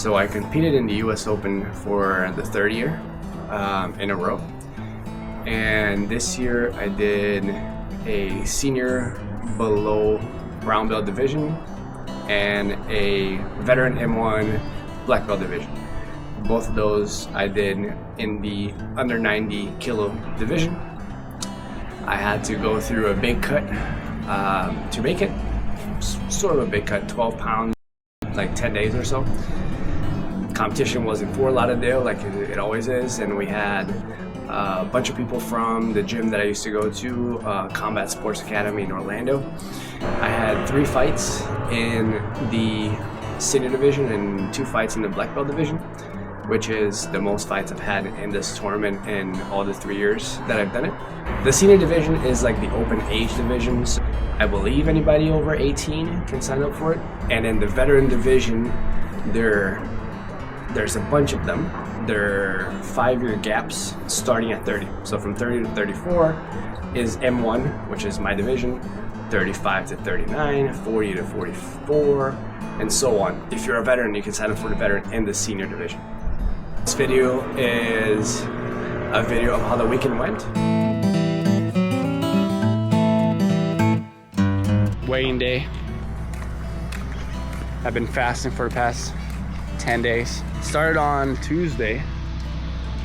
So I competed in the US Open for the third year in a row. And this year I did a senior below brown belt division and a veteran M1 black belt division. Both of those I did in the under 90 kilo division. I had to go through a big cut to make it, sort of a big cut, 12 pounds, like 10 days or so. Competition was in Fort Lauderdale, like it always is, and we had a bunch of people from the gym that I used to go to, Combat Sports Academy in Orlando. I had 3 fights in the senior division and 2 fights in the black belt division, which is the most fights I've had in this tournament in all the 3 years that I've done it. The senior division is like the open age division, so I believe anybody over 18 can sign up for it. And in the veteran division, there's a bunch of them. There are 5-year gaps starting at 30. So from 30 to 34 is M1, which is my division, 35 to 39, 40 to 44, and so on. If you're a veteran, you can sign up for the veteran and the senior division. This video is a video of how the weekend went. Weigh-in day. I've been fasting for the past 10 days. Started on Tuesday,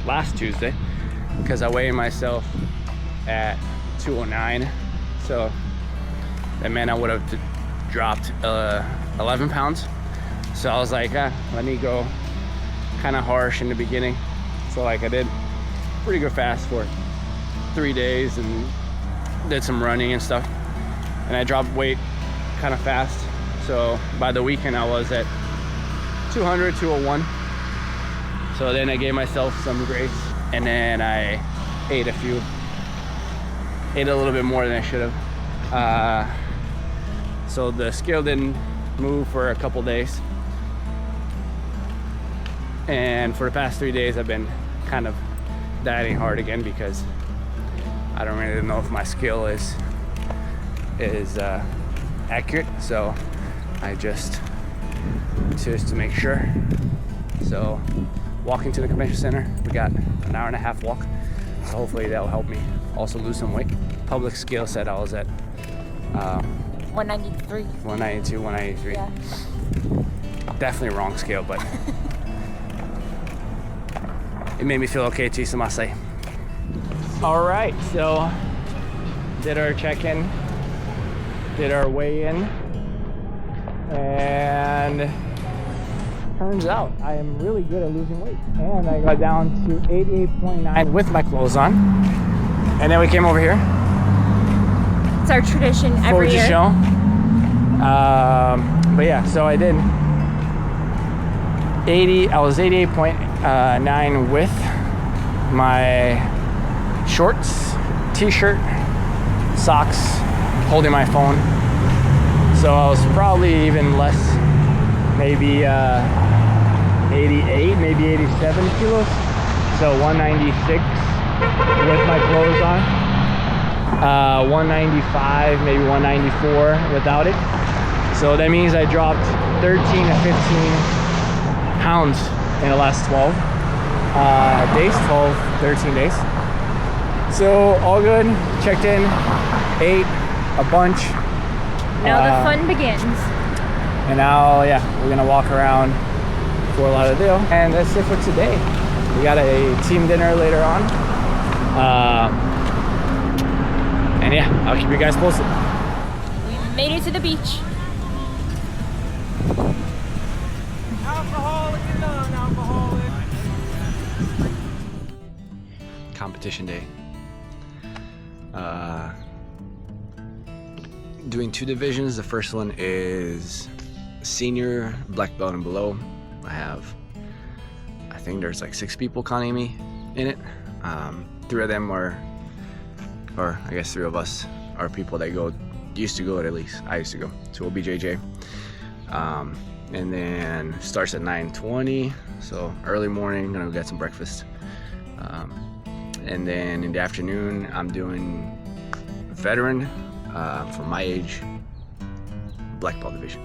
last Tuesday, because I weighed myself at 209. So that meant I would have dropped 11 pounds. So I was like, let me go kind of harsh in the beginning. So like I did pretty good fast for 3 days and did some running and stuff. And I dropped weight kind of fast. So by the weekend I was at 200, 201. So then I gave myself some grace, and then I ate a little bit more than I should have. So the scale didn't move for a couple days. And for the past 3 days I've been kind of dieting hard again because I don't really know if my scale is accurate. So I just to make sure. So walking to the convention center, we got an hour and a half walk, so hopefully that'll help me also lose some weight. Public scale said I was at 193. 192, 193. Yeah. Definitely wrong scale, but it made me feel okay, Chisamase. All right, so did our check-in, did our weigh-in, and turns out I am really good at losing weight. And I got down to 88.9 with my clothes on. And then we came over here. It's our tradition every year. But yeah, so I did I was 88.9 with my shorts, t-shirt, socks, holding my phone. So I was probably even less, maybe 88, maybe 87 kilos. So 196 with my clothes on. 195, maybe 194 without it. So that means I dropped 13 to 15 pounds in the last 12 days, 13 days. So all good, checked in, ate a bunch. Now the fun begins. And now, yeah, we're gonna walk around Fort Lauderdale, and that's it for today. We got a team dinner later on, and yeah, I'll keep you guys posted. We made it to the beach. Alcoholic and non-alcoholic. Competition day. Doing 2 divisions. The first one is senior black belt and below. I think there's like 6 people counting me in it. 3 of them are, or I guess 3 of us are people that used to go at least. I used to go. So we'll be JJ. And then starts at 9:20, so early morning, gonna go get some breakfast. And then in the afternoon, I'm doing veteran for my age, black belt division.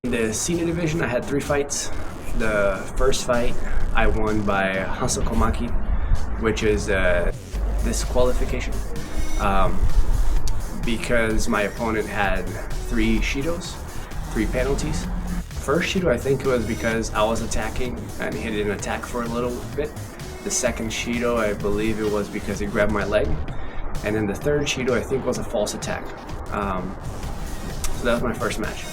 In the senior division, I had 3 fights The first fight I won by Hasakomaki, which is disqualification, because my opponent had 3 Shidos, 3 penalties. First Shido, I think it was because I was attacking and he didn't attack for a little bit. The second Shido, I believe it was because he grabbed my leg. And then the third Shido, I think, was a false attack. So that was my first match.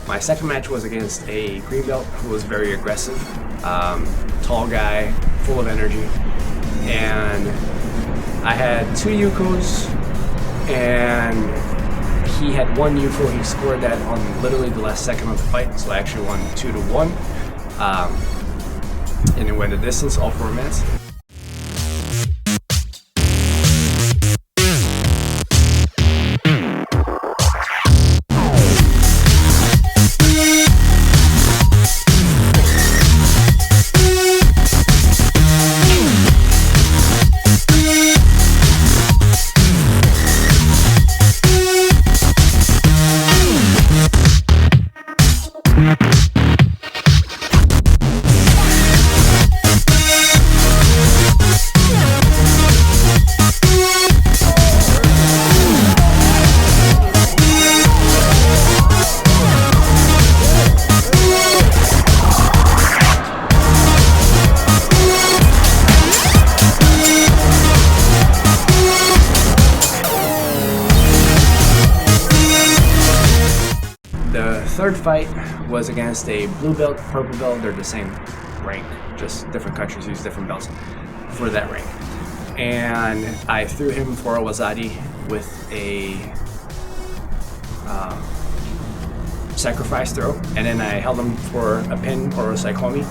My second match was against a green belt who was very aggressive, tall guy, full of energy, and I had 2 Yukos, and he had 1 Yuko. He scored that on literally the last second of the fight, so I actually won 2-1, and it went the distance, all 4 minutes. The third fight was against a blue belt, purple belt. They're the same rank, just different countries use different belts for that rank. And I threw him for a wazari with a sacrifice throw, and then I held him for a pin or a saikomi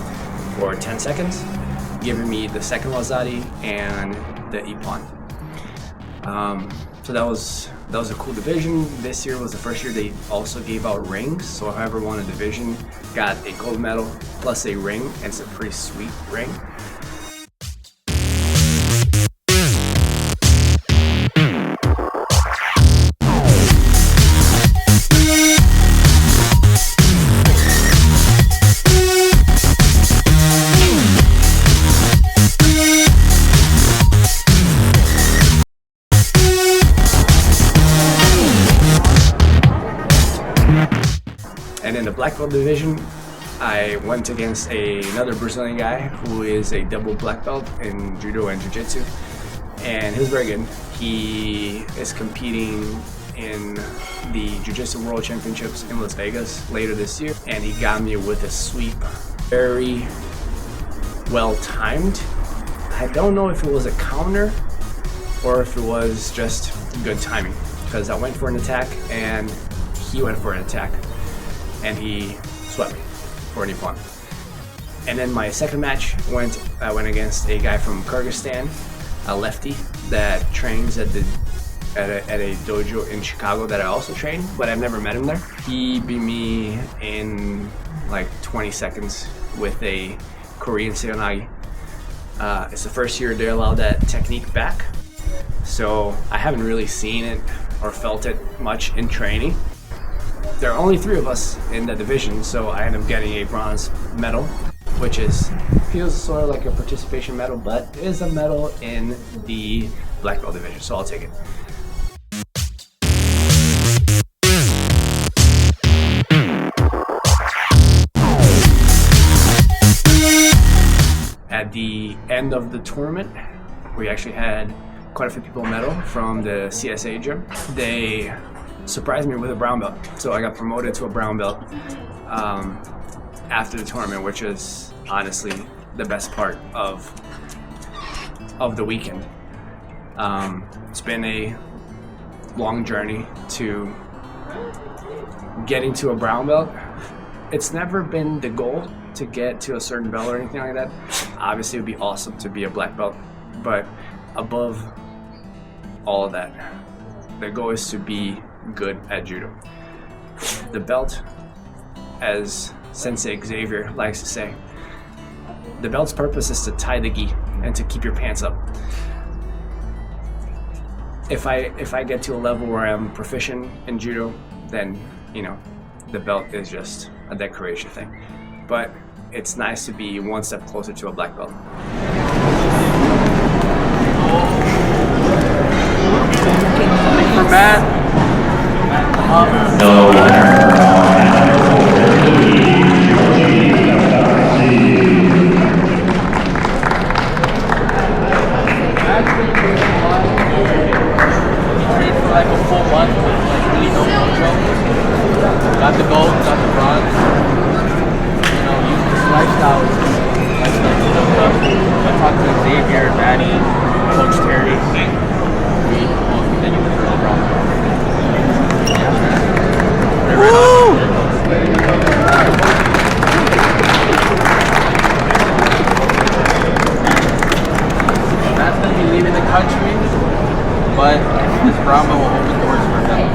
for 10 seconds, giving me the second wazari and the ippon. So that was a cool division. This year was the first year they also gave out rings, so whoever won a division got a gold medal plus a ring, and it's a pretty sweet ring. And in the black belt division, I went against another Brazilian guy who is a double black belt in Judo and Jiu-Jitsu, and he was very good. He is competing in the Jiu-Jitsu World Championships in Las Vegas later this year, and he got me with a sweep. Very well timed. I don't know if it was a counter or if it was just good timing, because I went for an attack and he went for an attack, and he swept me for an ippon. And then my second match I went against a guy from Kyrgyzstan, a lefty that trains at a dojo in Chicago that I also train, but I've never met him there. He beat me in like 20 seconds with a Korean seonagi. It's the first year they allowed that technique back, so I haven't really seen it or felt it much in training. There are only 3 of us in the division, so I ended up getting a bronze medal. which feels sort of like a participation medal, but is a medal in the black belt division, so I'll take it. At the end of the tournament, we actually had quite a few people medal from the CSA gym. They surprised me with a brown belt, so I got promoted to a brown belt after the tournament, which is honestly the best part of the weekend. It's been a long journey to getting to a brown belt. It's never been the goal to get to a certain belt or anything like that. Obviously, it would be awesome to be a black belt, but above all of that, the goal is to be good at judo. The belt, as Sensei Xavier likes to say, the belt's purpose is to tie the gi and to keep your pants up. If I get to a level where I'm proficient in judo, then the belt is just a decoration thing. But it's nice to be one step closer to a black belt. For Matt. Trained for like a full month with like really no mojo. Got the gold, got the bronze. Using this lifestyle is judo stuff. I talked to Xavier, Maddie, Coach Terry. We all continue with the bronze. Matt's going to be leaving the country, but this brown belt will open doors for him.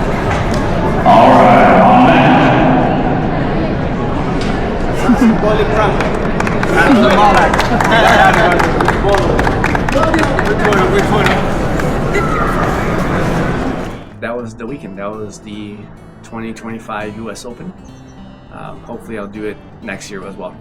That was the weekend. That was the 2025 US Open. Hopefully I'll do it next year as well.